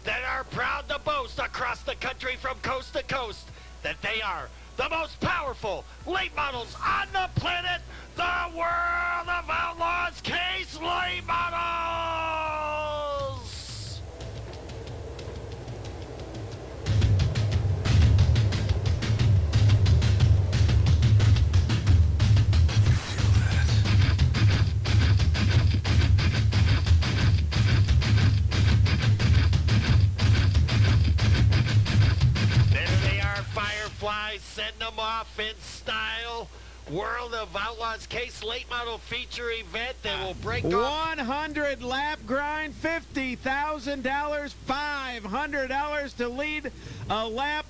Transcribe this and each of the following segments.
that are proud to boast across the country from coast to coast that they are the most powerful late models on the planet, the World of Outlaws Case Late Models! Fireflies setting them off in style. World of Outlaws Case Late Model feature event that will break off. 100 lap grind, $50,000, $500 to lead a lap.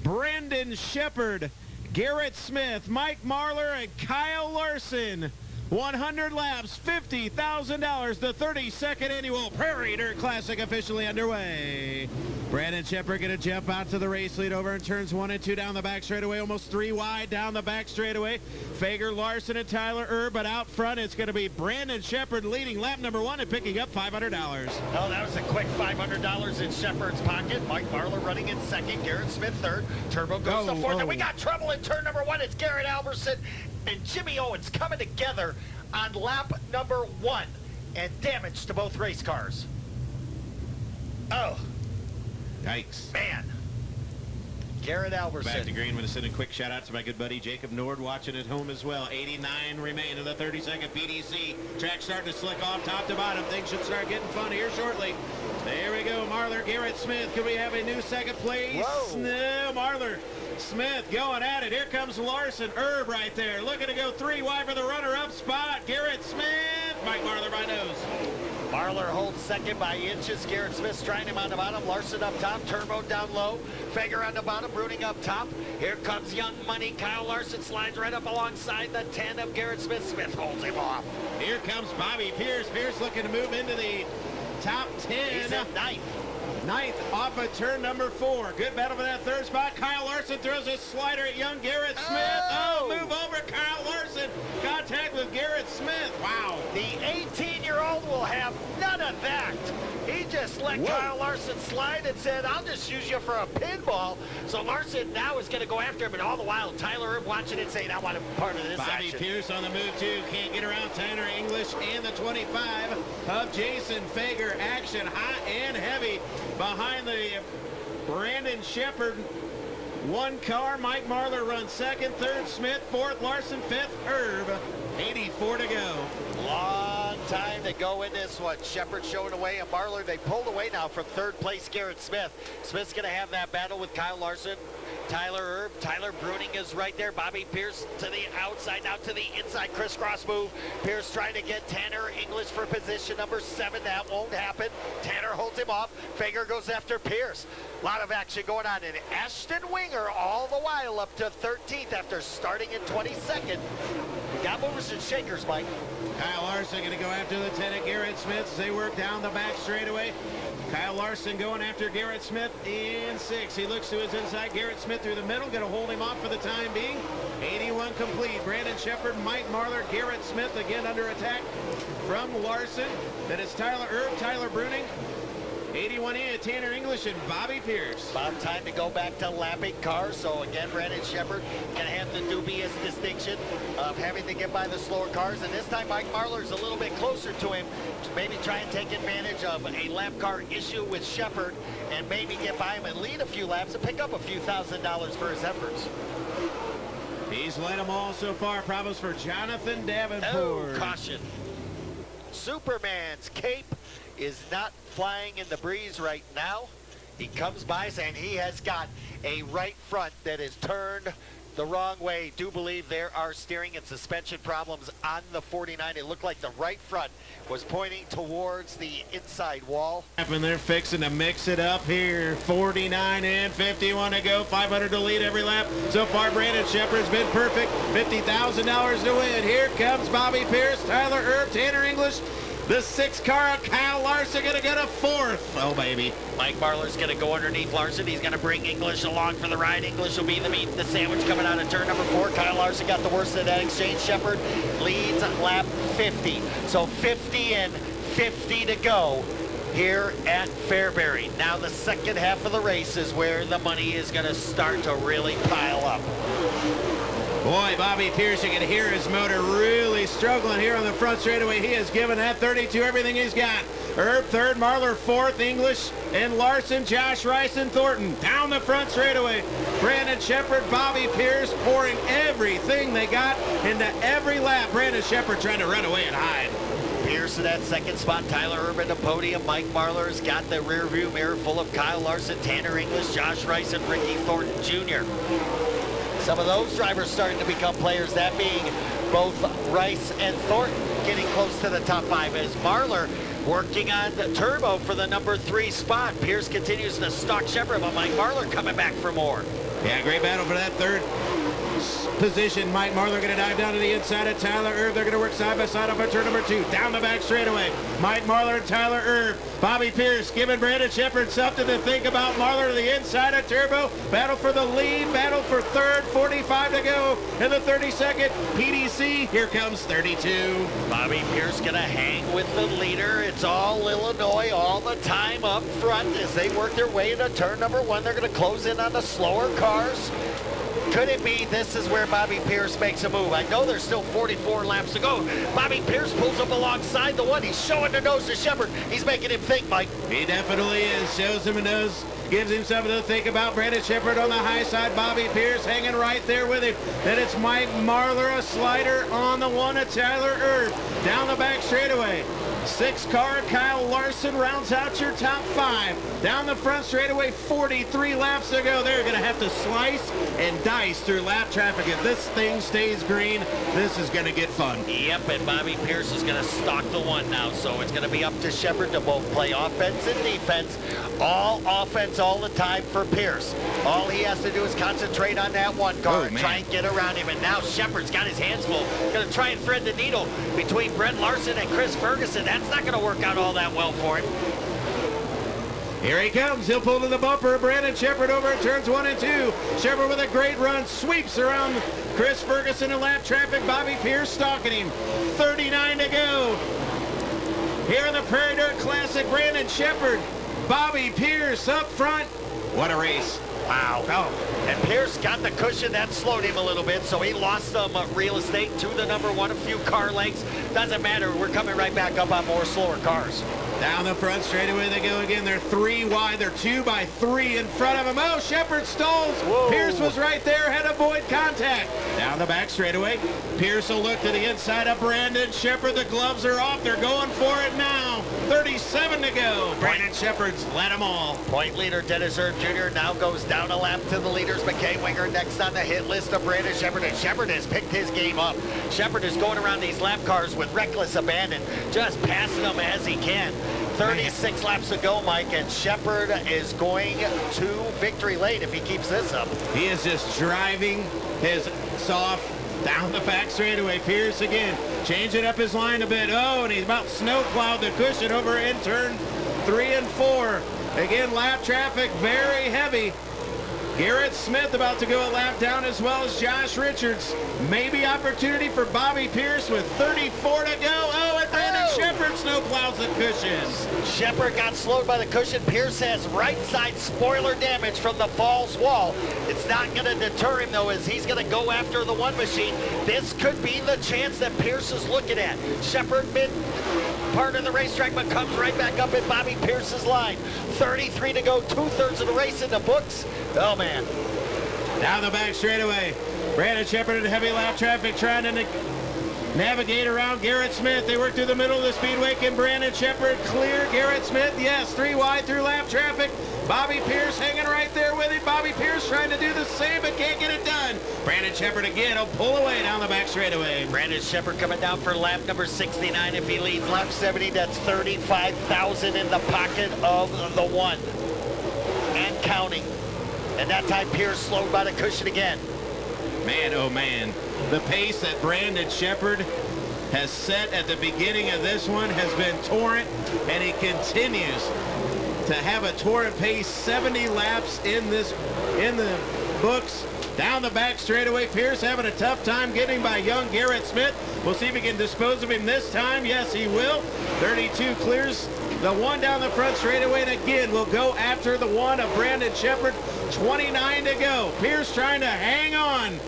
Brandon Shepard, Garrett Smith, Mike Marlar, and Kyle Larson. 100 laps, $50,000. The 32nd annual Prairie Dirt Classic officially underway. Brandon Shepard going to jump out to the race lead over in turns 1 and 2 down the back straightaway, almost 3 wide down the back straightaway. Fager, Larson, and Tyler Erb, but out front it's going to be Brandon Shepard leading lap number 1 and picking up $500. Oh, that was a quick $500 in Shepard's pocket. Mike Marlar running in second, Garrett Smith third. Turbo goes to fourth, and we got trouble in turn number 1. It's Garrett Alverson and Jimmy Owens coming together on lap number 1, and damage to both race cars. Oh. Yikes. Man. Garrett Alverson. Back to green with a send a quick shout out to my good buddy Jacob Nord watching at home as well. 89 remain in the 32nd PDC. Track starting to slick off top to bottom. Things should start getting fun here shortly. There we go. Marlar, Garrett Smith. Can we have a new second place? Whoa. No, Marlar. Smith going at it. Here comes Larson. Erb right there. Looking to go 3 wide for the runner-up spot. Garrett Smith. Mike Marlar by nose. Marlar holds second by inches. Garrett Smith trying him on the bottom. Larson up top. Turbo down low. Fager on the bottom. Bruning up top. Here comes Young Money. Kyle Larson slides right up alongside the 10 of Garrett Smith. Smith holds him off. Here comes Bobby Pierce. Pierce looking to move into the top 10. He's at ninth. Ninth off of turn number 4. Good battle for that third spot. Kyle Larson throws a slider at young Garrett Smith. Oh, move over Kyle Larson. Contact with Garrett Smith. Wow. The 18-year-old will have none of that. He just let Kyle Larson slide and said, I'll just use you for a pinball. So Larson now is going to go after him, and all the while Tyler Erb watching it saying, I want to be part of this Bobby action. Pierce on the move too. Can't get around Tanner English and the 25 of Jason Fager. Action hot and heavy behind the Brandon Shepard. 1 car. Mike Marlar runs second, third Smith, fourth Larson, fifth Erb. 84 to go. Long time to go in this one. Shepard showing away, and Marlar, they pulled away now from third place Garrett Smith. Smith's going to have that battle with Kyle Larson. Tyler Erb, Tyler Bruning is right there. Bobby Pierce to the outside, now to the inside crisscross move. Pierce trying to get Tanner English for position number 7. That won't happen. Tanner holds him off. Fager goes after Pierce. A lot of action going on, and Ashton Winger all the while up to 13th after starting in 22nd. We got movers and shakers, Mike. Kyle Larson going to go after the 10 of Garrett Smith as they work down the back straightaway. Kyle Larson going after Garrett Smith in 6. He looks to his inside. Garrett Smith through the middle. Going to hold him off for the time being. 81 complete. Brandon Shepard, Mike Marlar, Garrett Smith again under attack from Larson. Then it's Tyler Erb, Tyler Bruning. 81 in, Tanner English and Bobby Pierce. About time to go back to lapping cars. So again, Brandon Shepard can have the dubious distinction of having to get by the slower cars. And this time Mike Marlar's a little bit closer to him to maybe try and take advantage of a lap car issue with Shepard and maybe get by him and lead a few laps and pick up a few $1,000s for his efforts. He's led them all so far. Problems for Jonathan Davenport. Oh, caution. Superman's cape is not flying in the breeze right now. He comes by saying he has got a right front that is turned the wrong way. Do believe there are steering and suspension problems on the 49. It looked like the right front was pointing towards the inside wall. And they're fixing to mix it up here. 49 and 51 to go. 500 to lead every lap. So far, Brandon Shepard's been perfect. $50,000 to win. Here comes Bobby Pierce, Tyler Erb, Tanner English. The 6 car of Kyle Larson going to get a 4th. Oh, baby. Mike Marlar's going to go underneath Larson. He's going to bring English along for the ride. English will be the meat, the sandwich coming out of turn number 4. Kyle Larson got the worst of that exchange. Shepard leads lap 50. So 50 and 50 to go. here at Fairbury. Now the second half of the race is where the money is going to start to really pile up. Boy, Bobby Pierce, you can hear his motor really struggling here on the front straightaway. He has given that 32 everything he's got. Herb third, Marlar fourth, English and Larson, Josh Rice and Thornton down the front straightaway. Brandon Shepard, Bobby Pierce pouring everything they got into every lap. Brandon Shepard trying to run away and hide. Pierce in that second spot, Tyler Herb in the podium. Mike Marlar's got the rear view mirror full of Kyle Larson, Tanner English, Josh Rice and Ricky Thornton Jr. Some of those drivers starting to become players, that being both Rice and Thornton getting close to the top 5 as Marlar working on the turbo for the number 3 spot. Pierce continues to stalk Shepard, but Mike Marlar coming back for more. Yeah, great battle for that third position. Mike Marlar going to dive down to the inside of Tyler Erb. They're going to work side by side up at turn number 2. Down the back straightaway. Mike Marlar and Tyler Erb. Bobby Pierce giving Brandon Shepard something to think about. Marlar to the inside of turbo. Battle for the lead. Battle for third. 45 to go in the 32nd. PDC. Here comes 32. Bobby Pierce going to hang with the leader. It's all Illinois all the time up front as they work their way into turn number 1. They're going to close in on the slower cars. Could it be this is where Bobby Pierce makes a move? I know there's still 44 laps to go. Bobby Pierce pulls up alongside the one. He's showing the nose to Shepard. He's making him think, Mike. He definitely is. Shows him a nose. Gives him something to think about. Brandon Shepard on the high side. Bobby Pierce hanging right there with him. Then it's Mike Marlar, a slider on the one of Tyler Erb. Down the back straightaway. 6 car, Kyle Larson rounds out your top 5. Down the front straightaway, 43 laps to go. They're going to have to slice and dice through lap traffic. If this thing stays green, this is going to get fun. Yep, and Bobby Pierce is going to stalk the one now, so it's going to be up to Shepard to both play offense and defense. All offense all the time for Pierce. All he has to do is concentrate on that one car and try and get around him. And now Shepard's got his hands full. Going to try and thread the needle between Brent Larson and Chris Ferguson. That's not going to work out all that well for him. Here he comes. He'll pull to the bumper. Brandon Shepard over at turns 1 and 2. Shepard with a great run. Sweeps around Chris Ferguson in lap traffic. Bobby Pierce stalking him. 39 to go. Here in the Prairie Dirt Classic, Brandon Shepard. Bobby Pierce up front. What a race. Wow. Oh. And Pierce got the cushion. That slowed him a little bit, so he lost some real estate to the number 1, a few car lengths. Doesn't matter. We're coming right back up on more slower cars. Down the front straightaway they go again. They're 3 wide. They're 2 by 3 in front of him. Oh, Shepard stalls. Whoa. Pierce was right there. Had to avoid contact. Down the back straightaway. Pierce will look to the inside of Brandon Shepard. The gloves are off. They're going for it now. 37 to go. Brandon Shepard's led them all. Point leader Dennis Erb Jr. now goes down a lap to the leaders. McKay Winger next on the hit list of Brandon Shepard. And Shepard has picked his game up. Shepard is going around these lap cars with reckless abandon, just passing them as he can. 36 laps to go, Mike, and Shepard is going to victory lane if he keeps this up. He is just driving his soft down the back straightaway. Pierce again, changing up his line a bit. Oh, and he's about snowplowed the cushion over in turn 3 and 4. Again, lap traffic very heavy. Garrett Smith about to go a lap down as well as Josh Richards. Maybe opportunity for Bobby Pierce with 34 to go. Oh, and Brandon Shepard snowplows the cushion. Shepard got slowed by the cushion. Pierce has right side spoiler damage from the false wall. It's not going to deter him, though, as he's going to go after the one machine. This could be the chance that Pierce is looking at. Shepard mid part of the racetrack, but comes right back up in Bobby Pierce's line. 33 to go, 2/3 of the race in the books. Oh, man. Down the back straightaway. Brandon Shepard in heavy lap traffic trying to navigate around Garrett Smith. They work through the middle of the speedway. Can Brandon Shepard clear Garrett Smith? Yes, 3 wide through lap traffic. Bobby Pierce hanging right there with him. Bobby Pierce trying to do the same but can't get it done. Brandon Shepard again will pull away down the back straightaway. Brandon Shepard coming down for lap number 69. If he leads lap 70, that's 35,000 in the pocket of the one and counting. And that time Pierce slowed by the cushion again. Man, oh man, the pace that Brandon Shepard has set at the beginning of this one has been torrent, and he continues to have a torrent pace. 70 laps in the books. Down the back straightaway, Pierce having a tough time getting by young Garrett Smith. We'll see if he can dispose of him this time. Yes, he will. 32 clears The one down the front straightaway, and again, we'll go after the one of Brandon Shepard. 29 to go. Pierce trying to hang on.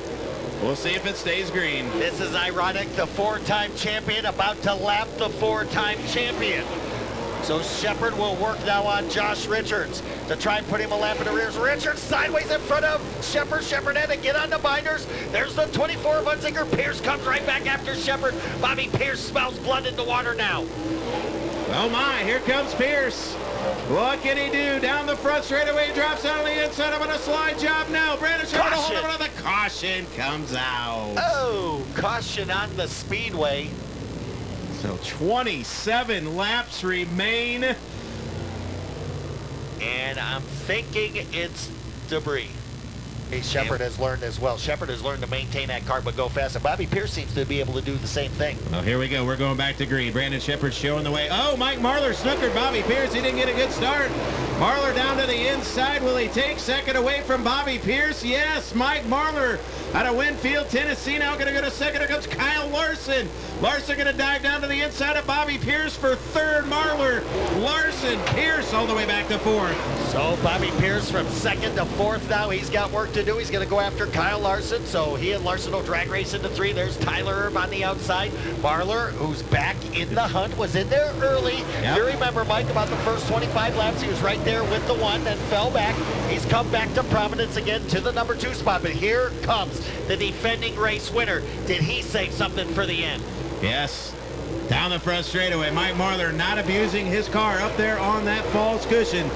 We'll see if it stays green. This is ironic. The 4-time champion about to lap the 4-time champion. So Shepard will work now on Josh Richards to try and put him a lap in the rears. Richards sideways in front of Shepard. Shepard had to get on the binders. There's the 24 of Unzinger. Pierce comes right back after Shepard. Bobby Pierce smells blood in the water now. Oh my, here comes Pierce. What can he do? Down the front straightaway, drops out on the inside. I'm on a slide job now. Brandon Shepard hold on to the caution comes out. Oh, caution on the speedway. So 27 laps remain. And I'm thinking it's debris. Hey, Shepard has learned as well. Shepard has learned to maintain that car but go fast. And Bobby Pierce seems to be able to do the same thing. Oh, here we go. We're going back to green. Brandon Shepard showing the way. Oh, Mike Marlar snookered Bobby Pierce. He didn't get a good start. Marlar down to the inside. Will he take second away from Bobby Pierce? Yes, Mike Marlar out of Winfield, Tennessee. Now going to go to second. Here comes Kyle Larson. Larson going to dive down to the inside of Bobby Pierce for third. Marlar, Larson, Pierce all the way back to fourth. So Bobby Pierce from second to fourth now. He's got work to do. He's going to go after Kyle Larson. So he and Larson will drag race into 3. There's Tyler Erb on the outside. Marlar, who's back in the hunt, was in there early. Yep. You remember, Mike, about the first 25 laps. He was right there with the 1, then fell back. He's come back to prominence again to the number 2 spot. But here comes the defending race winner. Did he save something for the end? Yes. Down the front straightaway, Mike Marlar not abusing his car up there on that false cushion.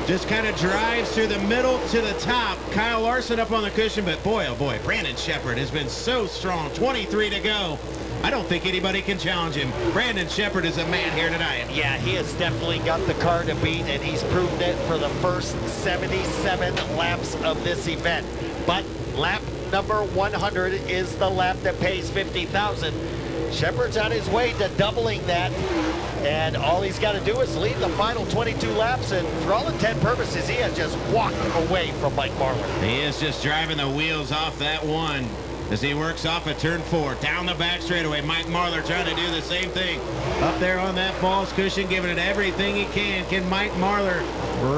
Just kind of drives through the middle to the top. Kyle Larson up on the cushion, but boy, oh boy, Brandon Shepard has been so strong. 23 to go. I don't think anybody can challenge him. Brandon Shepard is a man here tonight. Yeah, he has definitely got the car to beat, and he's proven it for the first 77 laps of this event. But lap number 100 is the lap that pays $50,000. Shepard's on his way to doubling that, and all he's got to do is lead the final 22 laps, and for all intent purposes, he has just walked away from Mike Marlar. He is just driving the wheels off that one as he works off at turn 4. Down the back straightaway, Mike Marlar trying to do the same thing. Up there on that false cushion, giving it everything he can. Can Mike Marlar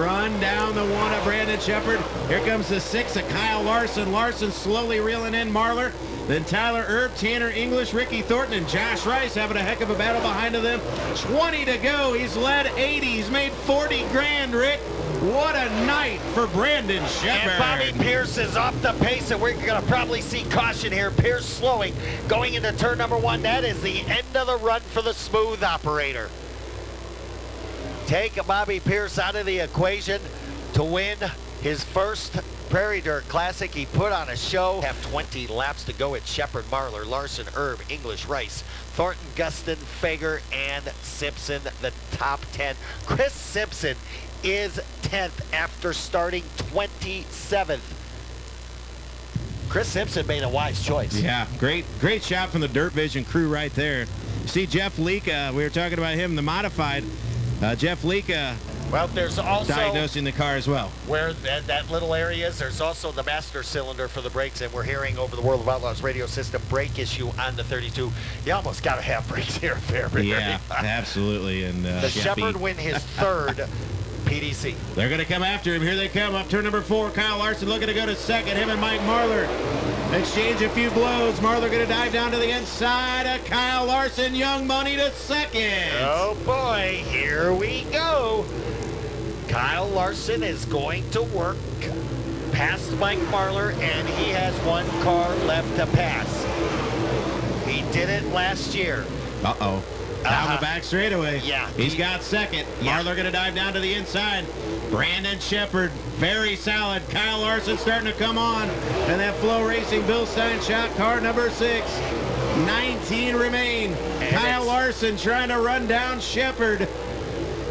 run down the 1 of Brandon Shepard? Here comes the 6 of Kyle Larson. Larson slowly reeling in Marlar. Then Tyler Erb, Tanner English, Ricky Thornton, and Josh Rice having a heck of a battle behind of them. 20 to go. He's led 80. He's made 40 grand, Rick. What a night for Brandon Shepard. And Bobby Pierce is off the pace, and we're going to probably see caution here. Pierce slowing, going into turn number 1. That is the end of the run for the smooth operator. Take Bobby Pierce out of the equation to win his first Prairie Dirt Classic. He put on a show. Have 20 laps to go at Shepard, Marlar, Larson, Erb, English, Rice, Thornton, Gustin, Fager, and Simpson, the top 10. Chris Simpson is 10th after starting 27th. Chris Simpson made a wise choice. Yeah, great shot from the Dirt Vision crew right there. See Jeff Leka, we were talking about him, the modified. Jeff Leka. Well, there's also diagnosing the car as well. Where that little area is, there's also the master cylinder for the brakes, and we're hearing over the World of Outlaws radio system brake issue on the 32. You almost got to have brakes here, Prairie. Yeah, absolutely. And the Shepard win his third PDC. They're going to come after him. Here they come up turn number 4. Kyle Larson looking to go to second. Him and Mike Marlar exchange a few blows. Marlar going to dive down to the inside of Kyle Larson. Young Money to second. Oh boy, here we go. Kyle Larson is going to work past Mike Marlar, and he has 1 car left to pass. He did it last year. Uh-oh. Down the back straightaway. Yeah. He's got second. Yeah. Marlar going to dive down to the inside. Brandon Shepard, very solid. Kyle Larson starting to come on. And that Flow Racing Bill Stein shot car number 6. 19 remain. And Kyle Larson trying to run down Shepard.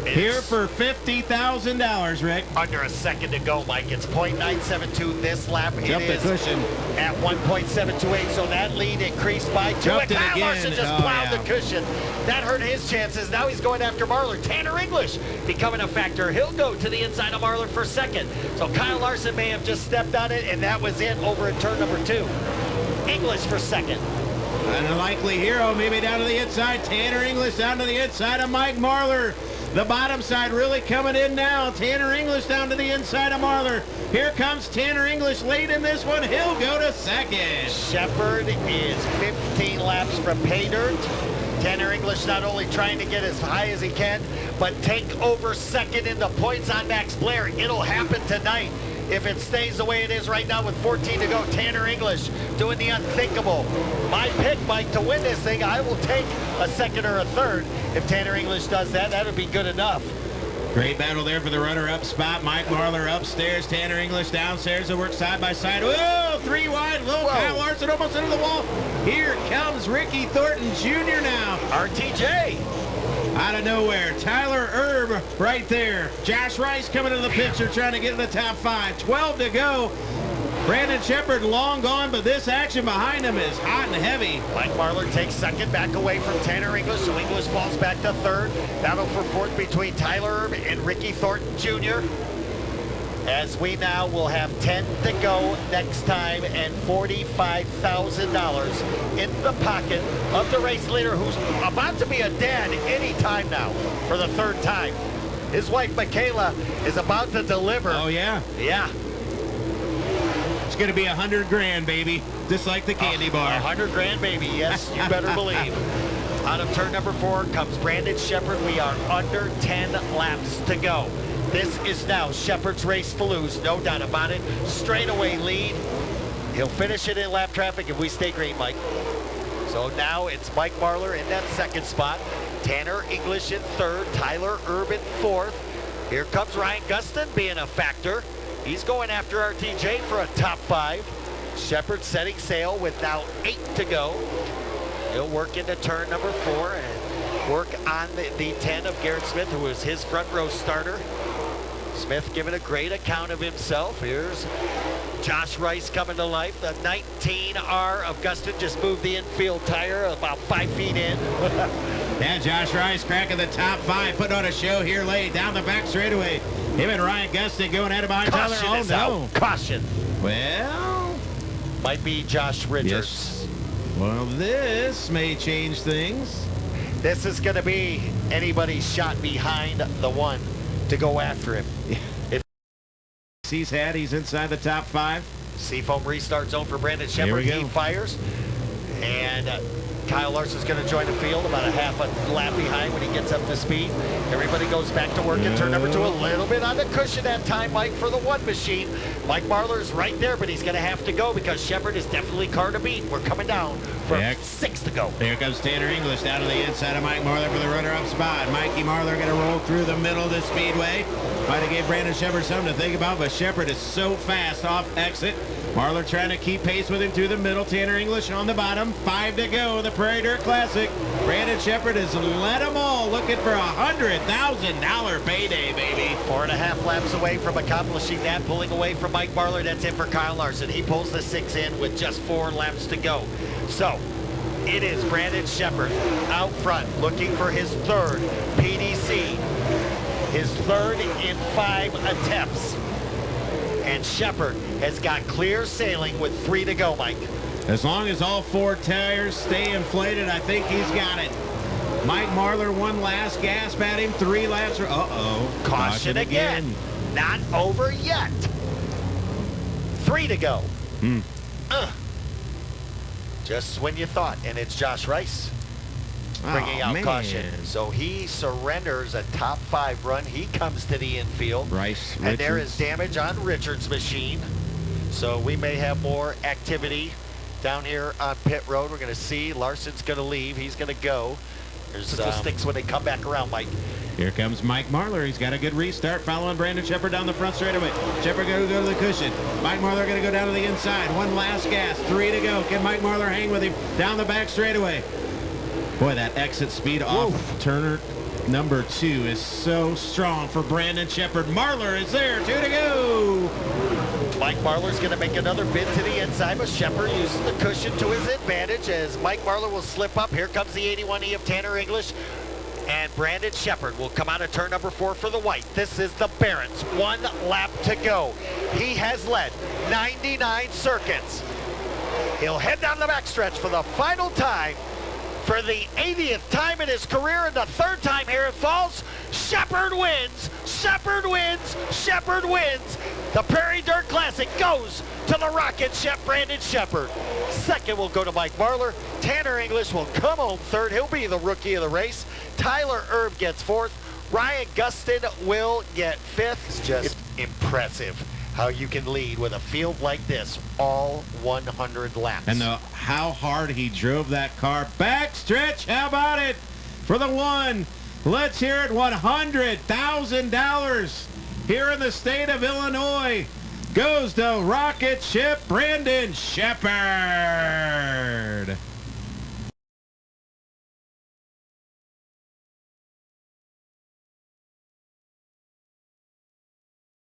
Here for $50,000, Rick. Under a second to go, Mike. It's .972 this lap. Jump it the is cushion. at 1.728, so that lead increased by 2. Jumped And it Kyle again. Larson just plowed the cushion. That hurt his chances. Now he's going after Marlar. Tanner English becoming a factor. He'll go to the inside of Marlar for second. So Kyle Larson may have just stepped on it, and that was it over at turn number 2. English for second. And a likely hero maybe down to the inside. Tanner English down to the inside of Mike Marlar. The bottom side really coming in now. Tanner English down to the inside of Marlar. Here comes Tanner English late in this one. He'll go to second. Shepard is 15 laps from pay dirt. Tanner English not only trying to get as high as he can, but take over second in the points on Max Blair. It'll happen tonight. If it stays the way it is right now with 14 to go, Tanner English doing the unthinkable. My pick, Mike, to win this thing, I will take a second or a third. If Tanner English does that, that would be good enough. Great battle there for the runner-up spot. Mike Marlar upstairs, Tanner English downstairs. They work side by side. Whoa, 3 wide. Low. Kyle Larson almost into the wall. Here comes Ricky Thornton Jr. now. RTJ. Out of nowhere, Tyler Erb right there. Josh Rice coming into the picture, trying to get in the top 5. 12 to go. Brandon Shepard long gone, but this action behind him is hot and heavy. Mike Marlar takes second, back away from Tanner English, so English falls back to third. Battle for fourth between Tyler Erb and Ricky Thornton Jr. As we now will have 10 to go next time and $45,000 in the pocket of the race leader, who's about to be a dad any time now for the third time. His wife Michaela is about to deliver. Oh yeah? Yeah. It's gonna be 100 grand, baby. Just like the candy bar. 100 grand, baby. Yes, you better believe. Out of turn number 4 comes Brandon Shepard. We are under 10 laps to go. This is now Shepard's race to lose, no doubt about it. Straightaway lead. He'll finish it in lap traffic if we stay green, Mike. So now it's Mike Marlar in that second spot. Tanner English in third. Tyler Erb in fourth. Here comes Ryan Gustin being a factor. He's going after RTJ for a top 5. Shepard setting sail with now 8 to go. He'll work into turn number 4 and work on the 10 of Garrett Smith, who is his front row starter. Smith giving a great account of himself. Here's Josh Rice coming to life. The 19R of Gustin just moved the infield tire about 5 feet in. Yeah, Josh Rice cracking the top 5, putting on a show here late down the back straightaway. Him and Ryan Gustin going ahead of behind Tyler. Oh no. Out. Caution. Well, might be Josh Richards. Yes. Well, this may change things. This is going to be anybody's shot behind the one to go after him. He's inside the top 5. Seafoam restart zone for Brandon Shepard. He fires. And Kyle Larson's going to join the field about a half a lap behind when he gets up to speed. Everybody goes back to work in turn number 2. A little bit on the cushion that time, Mike, for the one machine. Mike Marlar's right there, but he's going to have to go because Shepard is definitely car to beat. We're coming down for 6 to go. There comes Tanner English down to the inside of Mike Marlar for the runner-up spot. Mikey Marlar going to roll through the middle of the speedway. Might have gave Brandon Shepard something to think about, but Shepard is so fast off exit. Marlar trying to keep pace with him through the middle. Tanner English on the bottom. 5 to go. The Prairie Dirt Classic. Brandon Shepard has led them all, looking for a $100,000 payday, baby. 4.5 laps away from accomplishing that, pulling away from Mike Marlar. That's it for Kyle Larson. He pulls the 6 in with just 4 laps to go. So it is Brandon Shepard out front, looking for his 3rd PDC. His 3rd in 5 attempts. And Shepard has got clear sailing with 3 to go, Mike. As long as all 4 tires stay inflated, I think he's got it. Mike Marlar, one last gasp at him. 3 laps. Uh-oh. Caution again. Not over yet. 3 to go. Just when you thought. And it's Josh Rice bringing out caution. So he surrenders a top 5 run. He comes to the infield. And there is damage on Richards' machine. So we may have more activity down here on pit road. We're going to see Larson's going to leave. He's going to go. There's sticks when they come back around, Mike. Here comes Mike Marlar. He's got a good restart following Brandon Shepard down the front straightaway. Shepard going to go to the cushion. Mike Marlar going to go down to the inside. One last gas. 3 to go. Can Mike Marlar hang with him down the back straightaway? Boy, that exit speed off turner number 2 is so strong for Brandon Shepard. Marlar is there. 2 to go. Mike Marlar's going to make another bid to the inside, but Shepard uses the cushion to his advantage as Mike Marlar will slip up. Here comes the 81E of Tanner English. And Brandon Shepard will come out of turn number 4 for the white. This is the Barons. 1 lap to go. He has led 99 circuits. He'll head down the backstretch for the final time. For the 80th time in his career and the 3rd time here at Falls, Shepard wins. Shepard wins. Shepard wins. The Prairie Dirt Classic goes to the rocket ship Brandon Shepard. Second will go to Mike Marlar. Tanner English will come home third. He'll be the rookie of the race. Tyler Erb gets fourth. Ryan Gustin will get fifth. It's just impressive how you can lead with a field like this all 100 laps. And how hard he drove that car. Backstretch, how about it? For the one, let's hear it, $100,000 here in the state of Illinois goes to rocket ship Brandon Shepard.